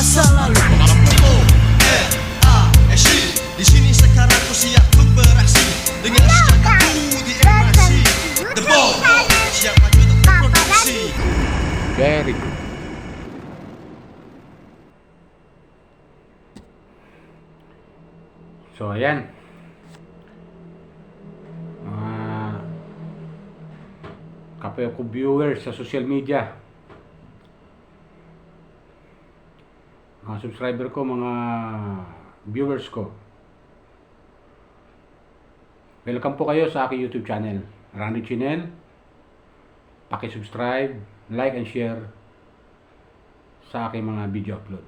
masa lalu. Para pukul RASI, di sini sekarang ku siap untuk beraksi dengan sejakku di MIC. The Ball siap maju untuk berproduksi. Very good. So, ayan. Mga kapwa ko viewers sa social media. Mga subscriber ko, mga viewers ko. Welcome po kayo sa aking YouTube channel, Randy Chinel. Paki-subscribe, like and share sa aking mga video upload.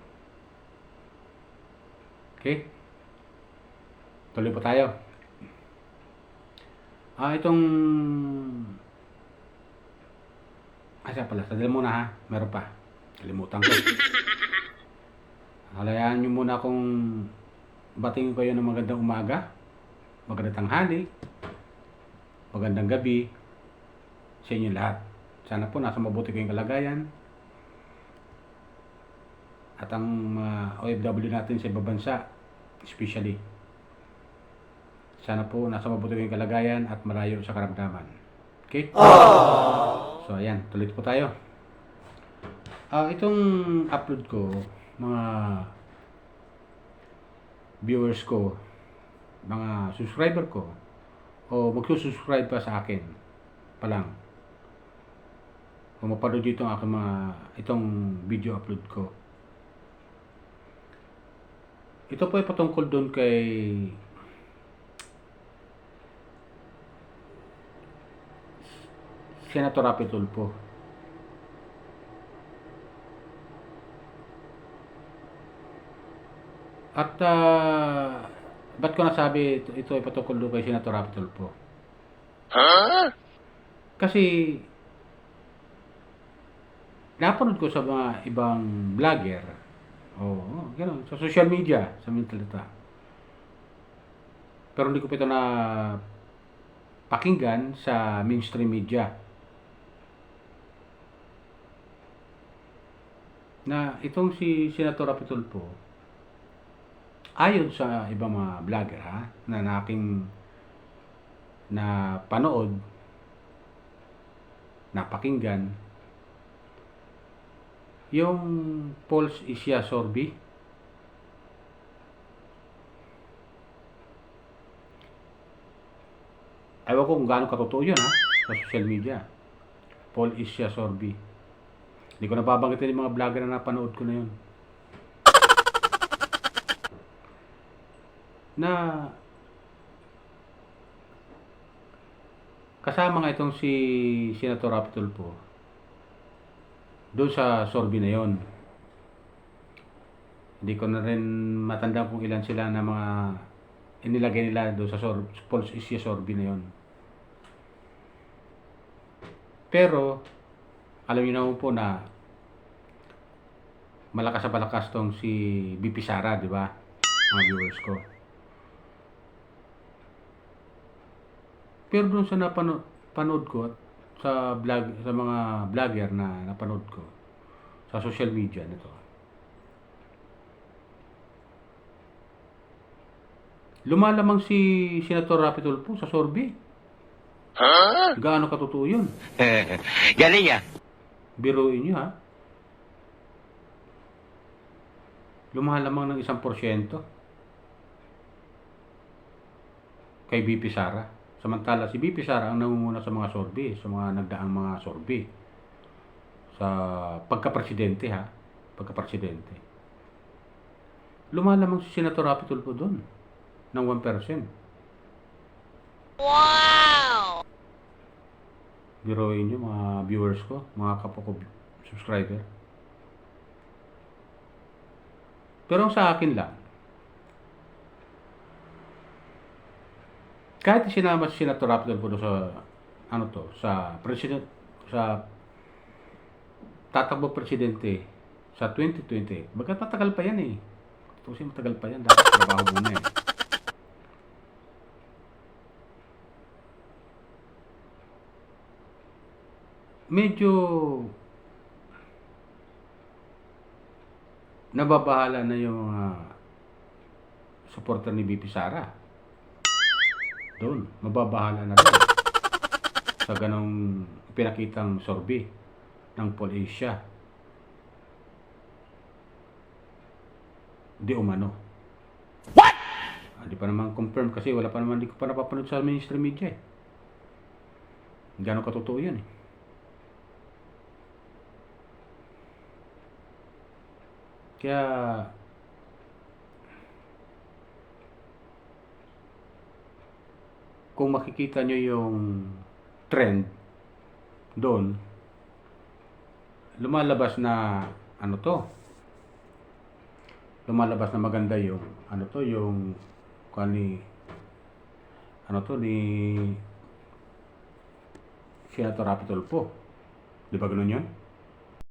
Okay? Tuloy po tayo. Itong siya pala, sadali muna ha. Meron pa. Kalimutan ko. Halayaan nyo muna kung batingin kayo ng magandang umaga, magandang tanghali, magandang gabi sa inyo lahat. Sana po nasa mabuti kayong kalagayan. At ang OFW natin sa ibang bansa, especially, sana po nasa mabuti kayong kalagayan at malayo sa karamdaman. Okay? So, ayan. Tuloy po tayo. Itong upload ko, mga viewers ko, mga subscriber ko, o magsusubscribe pa sa akin pa lang, kung mapanood dito ang aking itong video upload ko. Ito po ay patungkol doon kay Senator Rapi Tulfo. At ba't ko nasabi ito ay patungkol doon kay Senator Rapi Tulfo? Kasi napanood ko sa mga ibang vlogger, gano'n, sa social media, sa mentalita. Pero hindi ko pa ito na pakinggan sa mainstream media. Na itong si Senator Rapi Tulfo, ayon sa ibang mga vlogger na aking napanood, napakinggan, yung Paul's Isya Sorby, ewan ko kung gaano katotoo yun sa social media. Paul Isya Sorby. Hindi ko nababanggitin yung mga vlogger na napanood ko na yun. Na kasama nga itong si Senator Rapi Tulfo doon sa Sorby na yon. Hindi ko na rin matandaan kung ilan sila na mga inilagay nila doon sa Paul's Isya Sorby na yon. Pero alam niyo naman po na malakas sa balakas tong si BP Sara, di ba? Mga viewers ko. Pero doon sa napanood ko sa vlog, sa mga vlogger na napanood ko sa social media nito, lumalamang si Senator Rapi Tulfo sa Sorby. Gaano katotoo yun? Galing ya. Biruin nyo lumalamang ng 1% kay BP Sara. Samantala si BP Sara ang nangunguna sa mga Sorby, sa mga nagdaang mga Sorby sa pagka-presidente pagka-presidente. Lumalamang si Senator Rapi Tulfo doon ng 1%. Wow! Biruin nyo mga viewers ko, mga kapwa ko subscriber. Pero sa akin lang, kahit sinama si Senator Rapi Tulfo sa president, sa tatakbo presidente sa 2020, bagkat matagal pa yan kasi matagal pa yan, dapat trabaho muna medyo nababahala na yung mga supporter ni BP Sara. Doon, mababahala na rin sa ganong pinakitang sorbi ng Pol-Asia. Di umano. What? Di pa naman confirm kasi wala pa naman, di ko pa napapanood sa mainstream media eh. Gano'ng katotoo yun eh. Kaya kung makikita nyo yung trend doon, lumalabas na ano to, lumalabas na maganda yung ano to, yung ni ano to ni Senator Rapi Tulfo. Di ba ganun yun?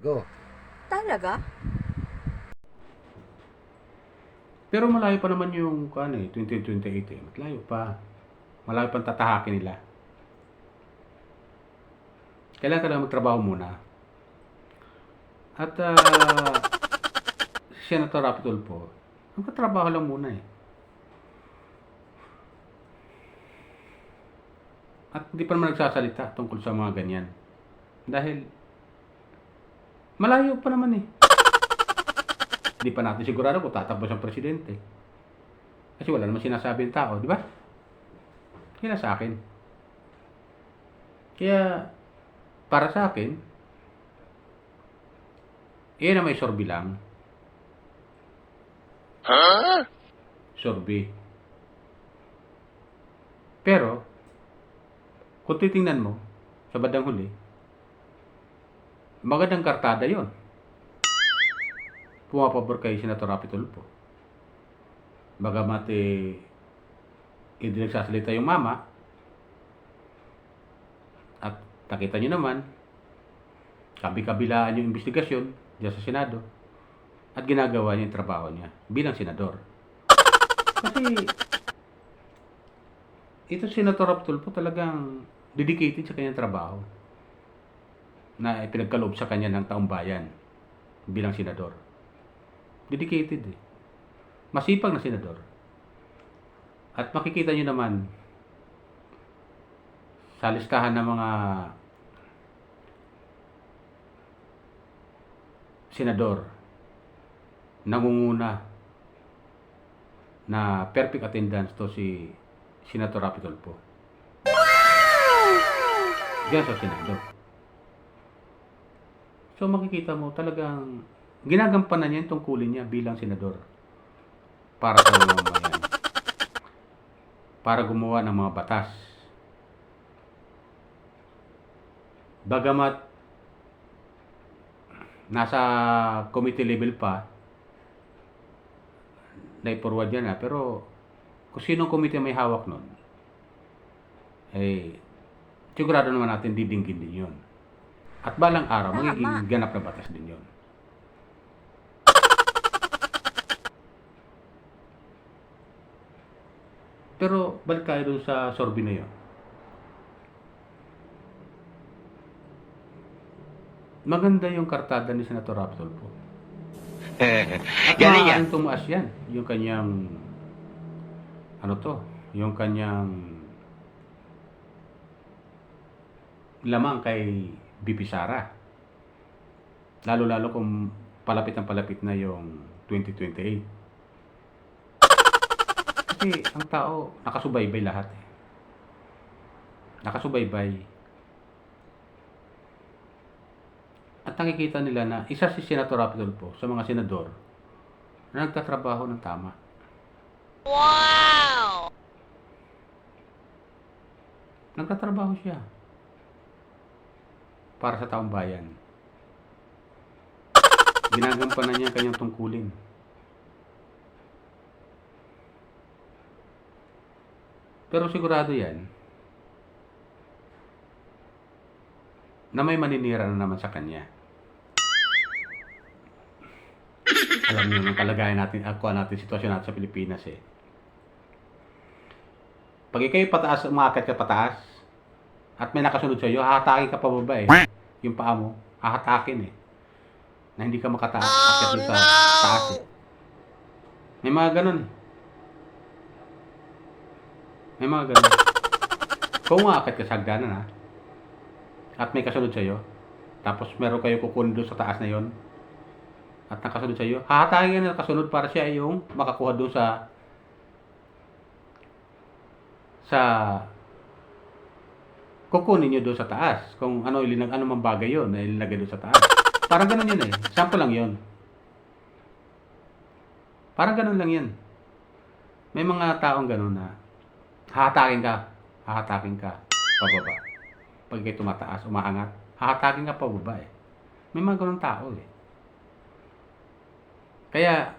Go. Talaga? Pero malayo pa naman yung 2028 eh. Malayo pa. Malayo pang tatahakin nila. Kailangan talaga magtrabaho muna. At Senator Rapi Tulfo, magkatrabaho lang muna eh. At hindi pa naman nagsasalita tungkol sa mga ganyan. Dahil malayo pa naman eh. Hindi pa natin sigurado kung tatakbo siyang presidente. Kasi wala naman sinasabi ng tao, di ba? Kaya sa akin. Kaya, para sa akin, iyan na may sorbi lang. Huh? Sorbi. Pero, kung titingnan mo, sa bandang huli, magandang kartada yon. Pumapabor kay Senator Rapi Tulfo. Bagamat hindi nagsasalita yung mama, at nakita nyo naman, kabi-kabilaan yung investigasyon diyan sa Senado, at ginagawa niya yung trabaho niya bilang senador. Kasi, ito Senator Rapi Tulfo talagang dedicated sa kanyang trabaho na ipinagkaloob sa kanya ng taong bayan bilang senador. Dedicated eh. Masipag na senador. At makikita nyo naman sa listahan ng mga senador nangunguna na perfect attendance to si Senator Rapi Tulfo. Diyan sa Senado. So makikita mo talagang ginagampanan niya yung tungkulin niya bilang senador para sa mga mamamayan. Para gumawa ng mga batas. Bagamat nasa committee level pa, na-forward yan na, pero kung sinong committee may hawak nun, sigurado naman natin didinggin din yun. At balang araw, magiging ganap na batas din yun. Pero balik tayo dun sa sorbi na yun. Maganda yung kartada ni Senator Rapi Tulfo. At Galing yan. maaaring tumaas yan. Yung kanyang yung kanyang lamang kay BP Sara. Lalo-lalo kung palapit na yung 2028. Kasi ang tao, nakasubaybay lahat eh. Nakasubaybay. At nakikita nila na isa si Senator Rapi Tulfo sa mga senador na nagtatrabaho ng tama. Wow! Nagtatrabaho siya para sa taong bayan. Ginagampanan niya ang kanyang tungkulin. Pero sigurado yan na may maninira na naman sa kanya. Alam niyo ang kalagayan natin, sitwasyon natin sa Pilipinas eh. Pag ikaw'y pataas, umakyat ka pataas, at may nakasunod sa iyo, hahatakin ka pababa eh. Yung paa mo, hahatakin eh. Na hindi ka makataas, akyat dun sa taas eh. May mga ganun eh. May mga ganun. Kung umaakit ka sa hagdanan ha, at may kasunod sa'yo, tapos meron kayo kukunin doon sa taas na yon, at nakasunod sa'yo, hahatakin ka na nakasunod para siya yung makakuha doon sa kukunin nyo doon sa taas. Kung ano ano mang bagay yun na ilinagay doon sa taas. Parang ganun yun eh. Sample lang yun. Parang ganun lang yan. May mga taong ganun na hahatakin ka pababa. Pag kayo tumataas, umaangat, hahatakin ka pababa eh. May mga ganun tao eh. Kaya,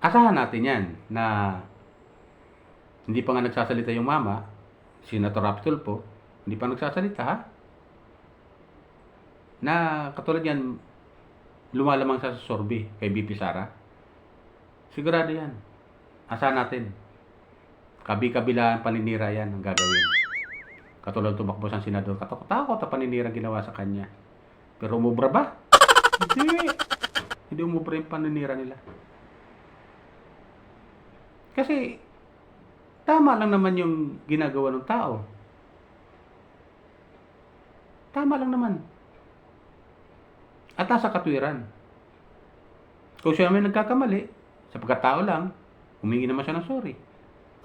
asahan natin yan na hindi pa nga nagsasalita yung mama, si Senator Rapi Tulfo, hindi pa nagsasalita ha? Na katulad yan, lumalamang sa sorbe kay BP Sara. Sigurado yan. Asahan natin. Kabi-kabilaan paninira yan ang gagawin. Katulad tumakbo sa senador, katakot na paninira ginawa sa kanya. Pero umubra ba? Hindi. Hindi umubra yung paninira nila. Kasi, tama lang naman yung ginagawa ng tao. Tama lang naman. At nasa katwiran. Kung siya may nagkakamali, sa pagkatao lang, humingi naman siya ng sorry.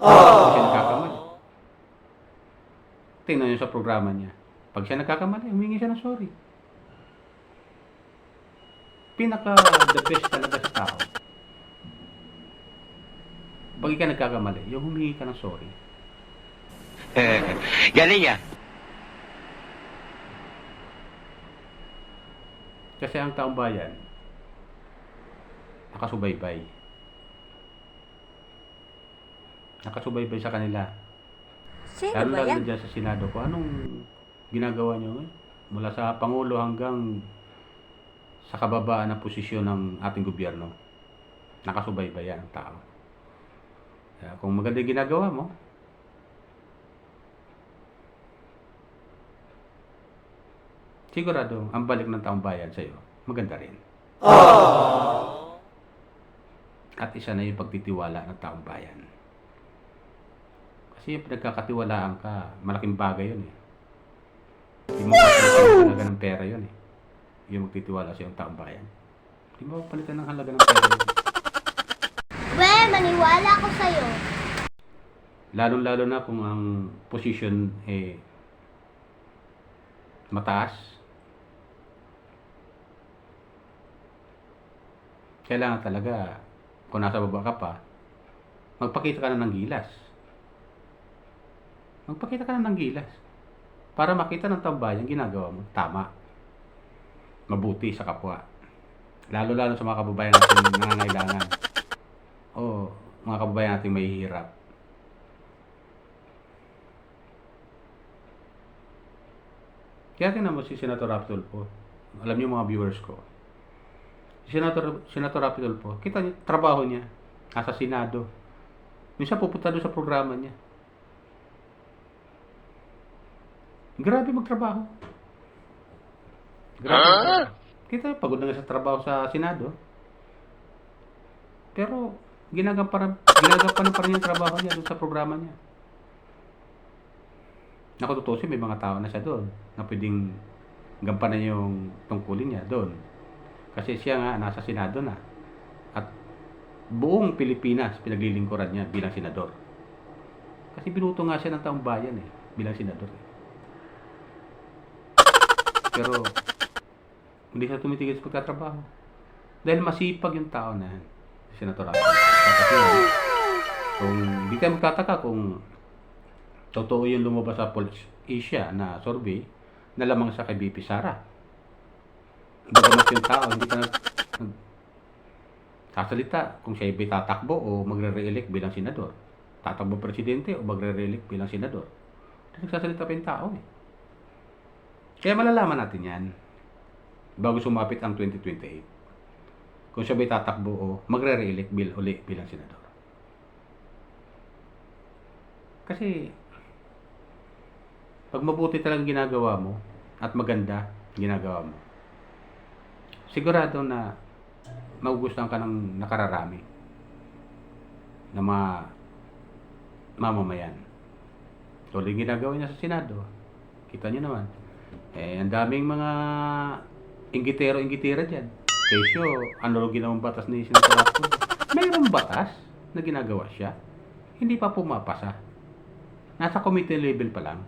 Kung siya nagkakamali. Tingnan niyo sa programa niya. Pag siya nagkakamali, humingi siya ng sorry. Pinaka-the best talaga sa tao. Pag ikaw nagkakamali, yung humingi ka ng sorry. Galing ah. Kasi ang taong bayan, nakasubaybay. Nakasubaybay sa kanila. Sino Lalo ba lalo yan? na dyan sa Senado ko. Anong ginagawa nyo? Mula sa Pangulo hanggang sa kababaan na posisyon ng ating gobyerno. Nakasubaybay yan ang tao. Kaya kung maganda yung ginagawa mo, sigurado, ang balik ng taong bayan sa'yo, maganda rin. At isa na yung pagtitiwala ng taong bayan. Kasi yung pinagkakatiwalaan ka, malaking bagay yun eh. Hindi mo papalitan ng halaga ng pera yun eh. Yung magtitiwala sa yung taong bayan. Hindi mo papalitan ng halaga ng pera yun. We, maniwala ako sa'yo. Lalo-lalo na kung ang position eh mataas. Kailangan talaga, kung nasa baba ka pa, magpakita ka na ng gilas. Magpakita ka na ng gilas. Para makita ng taong bayan, ginagawa mo, tama. Mabuti sa kapwa. Lalo-lalo sa mga kababayan natin nangangailangan. O mga kababayan natin may hirap. Kaya tingnan mo si Senator Rapi Tulfo. Alam niyo mga viewers ko. Si Senator Rapi Tulfo, kita niyo, trabaho niya. Nasa Senado. Minsan pupunta doon sa programa niya. Grabe magtrabaho. Grabe magtrabaho. Kita niyo, pagod na nga sa trabaho sa Senado. Pero, ginagampanan pa rin yung trabaho niya doon sa programa niya. Naku, tutusin, may mga tao na siya doon na pwedeng gampanan yung tungkulin niya doon. Kasi siya nga nasa Senado na. At buong Pilipinas pinaglilingkuran niya bilang senador. Kasi binuto nga siya ng taong bayan eh, bilang senador eh. Pero hindi siya tumitigil sa pagtatrabaho. Dahil masipag yung tao na yan, si Senator Rapi. Kasi kung hindi tayo magtataka kung totoo yung lumabas sa Pulse Asia na survey na lamang sa kay BP Sara. Bagamat yung tao, hindi pa sasalita kung siya ay tatakbo o magre-re-elect bilang senador. Tatakbo presidente o magre-re-elect bilang senador. Hindi nagsasalita pa yung tao eh. Kaya malalaman natin yan bago sumapit ang 2028. Kung siya ay tatakbo o magre-re-elect bilang senador. Kasi pag mabuti talagang ginagawa mo at maganda ginagawa mo, sigurado na magugustuhan ka ng nakararami. na mamamayan. So, yung ginagawa niya sa Senado, kita niyo naman, ang daming mga inggitero-inggitera dyan. Kesyo, ano rin ginawang batas ni Senator Rato? Mayroong batas na ginagawa siya. Hindi pa pumapasa. Nasa committee level pa lang.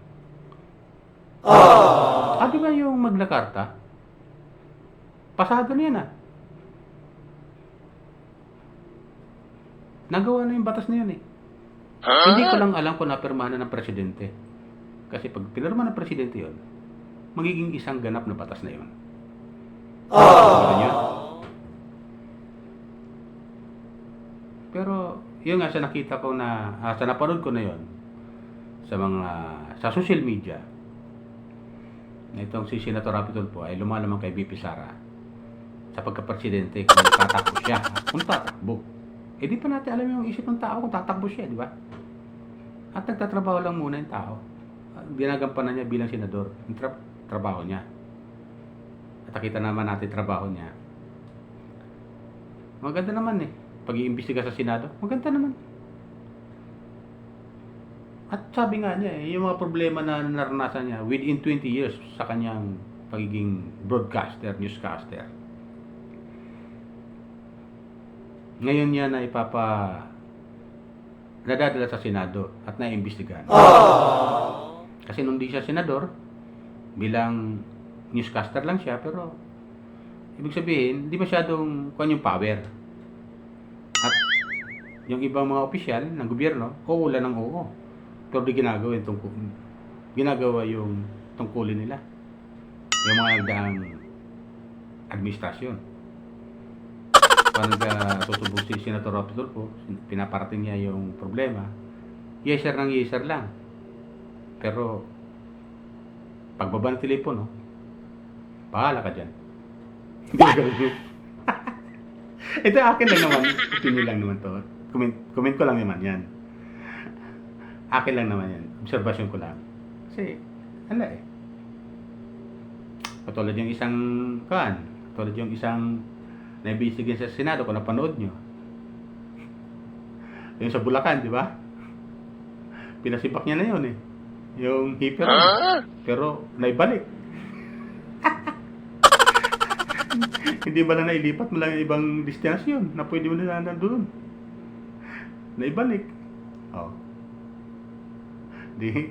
Di ba yung Magna Carta? Pasado na yan Nagawa na yung batas na yun Hindi ko lang alam kung napirmahan na ng presidente. Kasi pag pinirma ng presidente yun, magiging isang ganap na batas na yun. Ganun yun. Pero, yun nga sa nakita ko na, sa napanood ko na yun, sa social media, na itong si Senator Rapi Tulfo ay lumalamang kay VP Sara sa pagka-presidente kung tatakbo siya. Kung tatakbo. Di pa natin alam yung isip ng tao kung tatakbo siya, di ba? At nagtatrabaho lang muna yung tao. Ginagampanan niya bilang senador. Yung trabaho niya. At nakita naman natin trabaho niya. Maganda naman pag-iimbestiga sa Senado, maganda naman. At sabi nga niya yung mga problema na naranasan niya within 20 years sa kanyang pagiging broadcaster, newscaster. Ngayon niya na nadadala sa Senado at naiimbestigahan. Kasi nung di siya senador, bilang newscaster lang siya, pero ibig sabihin, di masyadong yung power. At yung ibang mga opisyal ng gobyerno, wala ng oo. Pero di ginagawa yung tungkulin nila. Yung mga nagdaang administrasyon. Pag tutubog si Senator Rapi Tulfo, pinaparating niya yung problema, yeser lang. Pero, pagbaba ng telepono, bahala ka dyan. Hindi ka ganun. Ito akin lang naman, opinion lang naman to. Comment ko lang naman yan. Akin lang naman yan. Observation ko lang. Kasi, Katulad yung isang naibisigin sa Senado kung napanood nyo. Yung sa Bulacan, di ba? Pinasipak niya na yun Yung hipper. Pero, naibalik. Hindi ba na nailipat mo lang yung ibang destinasyon na pwede mo na nandun? Naibalik. Di,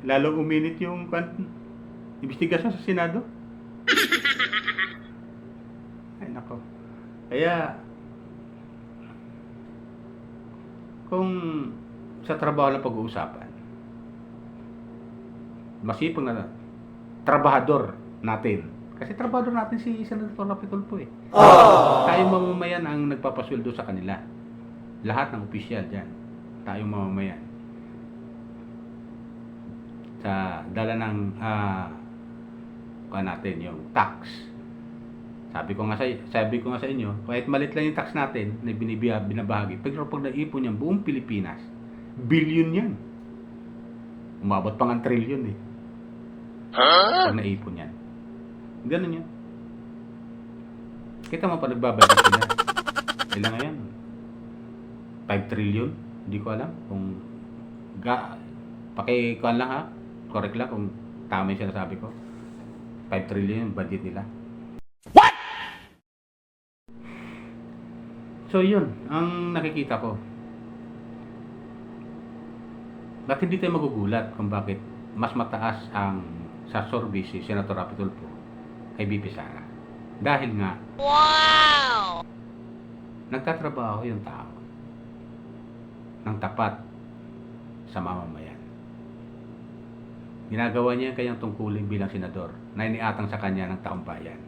lalong uminit yung investigasyon sa Senado. Ay, nako. Kaya, kung sa trabaho lang pag-uusapan, masipag na trabahador natin. Kasi trabahador natin si Senator Rapi Tulfo Tayong mamamayan ang nagpapasweldo sa kanila. Lahat ng opisyal dyan. Tayong mamamayan. Sa dala ng natin yung tax. Sabi ko nga sa inyo, kahit malit lang yung tax natin na binabahagi, pero pag naipon yan, buong Pilipinas, billion yan. Umabot pang ang trillion Pag naipon yan. Ganun yan. Kita mo pa nagbabalik sila. Ilan nga yan? 5 trillion? Hindi ko alam. Kung pakikuan lang correct lang kung tama yung sinasabi ko. 5 trillion yung budget nila. What? So yun, ang nakikita ko. Bakit hindi tayo magugulat kung bakit mas mataas ang sa service si Senator Rapi Tulfo kay VP Sara? Dahil nga, nagtatrabaho yung tao ng tapat sa mamamayan. Ginagawa niya yung kanyang tungkulin bilang senador na iniatang sa kanya ng taong bayan.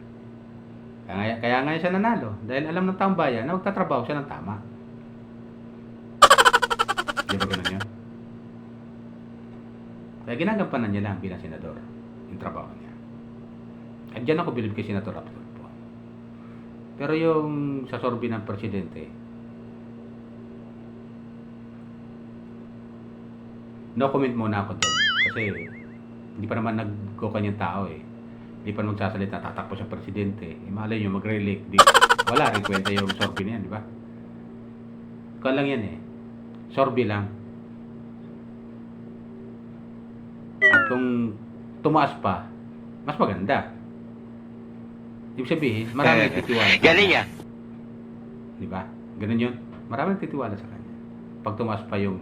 Kaya nga siya nanalo dahil alam ng taong bayan na magtatrabaho siya ng tama. Di ba ganun yun? Kaya ginagampanan niya lang bilang senador yung trabaho niya. At dyan ako bilib kay Senator Rapi Tulfo. Pero yung sa sorbi ng presidente, no comment muna ako doon. Kasi hindi pa naman nag-go kanyang tao Hindi pa magsasalita, tatakbo siya presidente. Malay nyo, mag-relate. Wala rin kwenta yung sorbi na yan, di ba? Kaya lang yan Sorbe lang. At kung tumaas pa, mas maganda. Ibig sabihin, marami nagtitiwala. Galing ah. Di ba? Ganun yun. Marami nagtitiwala sa kanya. Pag tumaas pa yung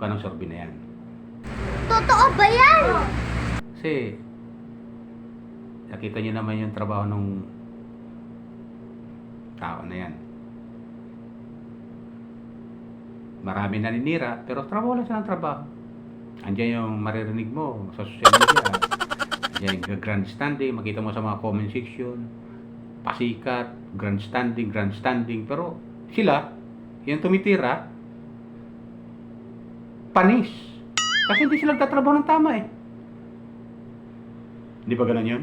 kanang sorbe na yan. Totoo ba yan? Kasi, nakita niyo naman yung trabaho ng tao na yan. Marami naninira, pero trabaho lang siya ng trabaho. Andiyan yung maririnig mo sa social media. Andiyan yung grandstanding, makita mo sa mga comment section. Pasikat, grandstanding. Pero sila, yung tumitira, panis. Kasi hindi sila nagtatrabaho ng tama eh. Hindi ba ganun yun?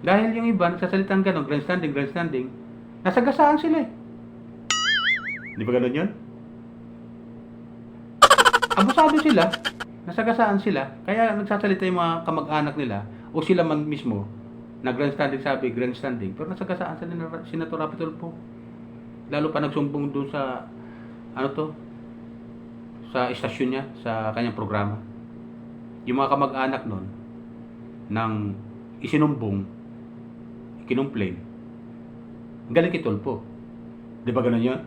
Dahil yung iba, nagsasalitang ganun, grandstanding, nasagasaan sila eh. Hindi ba ganun yun? Abusado sila, nasagasaan sila, kaya nagsasalita yung mga kamag-anak nila, o sila man mismo, na grandstanding, pero nasagasaan sila ni Senator Rapi Tulfo. Lalo pa nagsumbong doon sa, sa istasyon niya, sa kanyang programa. Yung mga kamag-anak nun, nang isinumbong, kinumplain, galing kay Tulfo. Di ba ganun yun?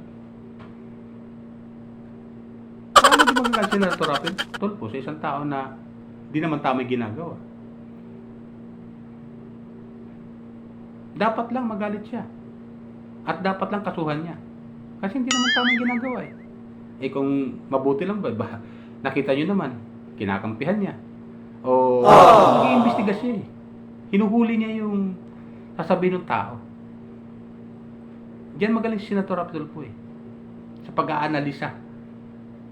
Paano di magagal si Senator Rapi Tulfo sa isang tao na di naman tama yung ginagawa? Dapat lang magalit siya. At dapat lang kasuhan niya. Kasi hindi naman tama yung ginagawa eh. Eh kung mabuti lang ba, nakita nyo naman, kinakampihan niya. O nag-iimbestiga siya eh. Hinuhuli niya yung sasabihin ng tao. Diyan magaling si Senator Rapi Tulfo eh. Sa pag-aanalisa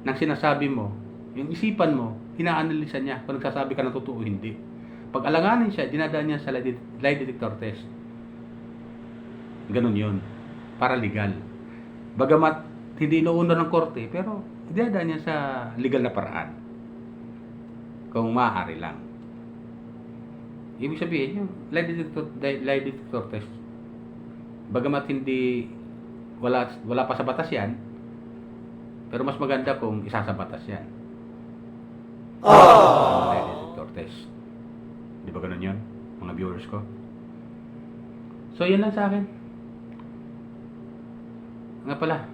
ng sinasabi mo, yung isipan mo, inaanalisa niya kung nagsasabi ka ng totoo o hindi. Pag alanganin siya, dinadaan niya sa lie detector test. Ganun yun. Para legal. Bagamat hindi inuuna ng korte, pero dinadaan niya sa legal na paraan. Kung maaari lang. Ibig sabihin, yung lie detector test, bagamat hindi wala pa sa batas yan, pero mas maganda kung isa sa batas yan. Lie detector test. Di ba ganun yun, mga viewers ko? So, yan lang sa akin. Nga pala,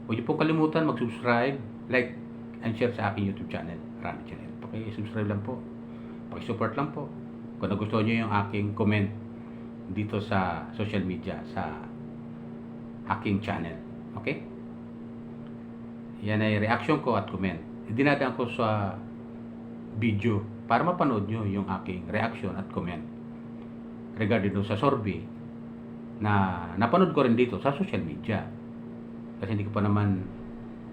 huwag niyo pong kalimutan mag-subscribe, like, and share sa aking YouTube channel, Rami Channel. Paki-subscribe lang po. Paki-support lang po. Kung nagustuhan niyo yung aking comment dito sa social media, sa aking channel. Okay? Yan ay reaction ko at comment. Dinadaan ko sa video para mapanood nyo yung aking reaction at comment regarding sa sorbe na napanood ko rin dito sa social media. Kasi hindi ko pa naman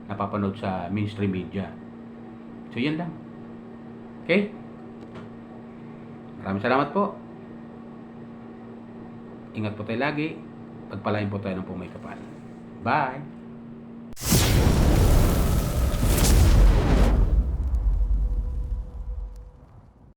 napapanood sa mainstream media. So, yan lang. Okay? Maraming salamat po. Ingat po tayo lagi. Pagpalain po tayo ng pumay kapal. Bye!